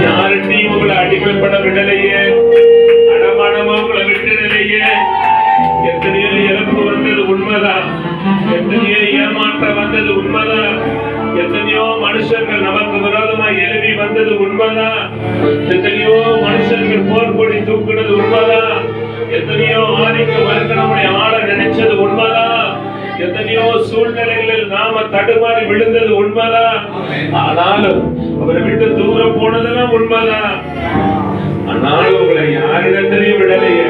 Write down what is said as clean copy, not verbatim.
யார்கிட்டையும் உங்களை அடிமைப்பட விடலையே, அடமானமா உங்களை விட்டுடலையே. எத்தனையோ இழப்பு வந்தது உண்மைதான், எத்தனையோ ஏமாற்றம் வந்தது உண்மைதான், எத்தனையோ மனுஷர்கள் நமக்கு விரோதமா எழுதி வந்தது உண்மைதான், எத்தனையோ மனுஷர்கள் போர் கொடி தூக்குனது உண்மைதான், எத்தனையோ ஆதிக்க வர்க்க நம்முடைய ஆள நினைச்சது உண்மைதான், எத்தனையோ சூழ்நிலைகளில் நாம தடுமாறி விழுந்தது உண்மைதான். ஆனாலும் அவரை விட்டு தூரம் போனதெல்லாம் உண்மைதான். ஆனாலும் உங்களை யாரிடத்திலையும் விடலையே.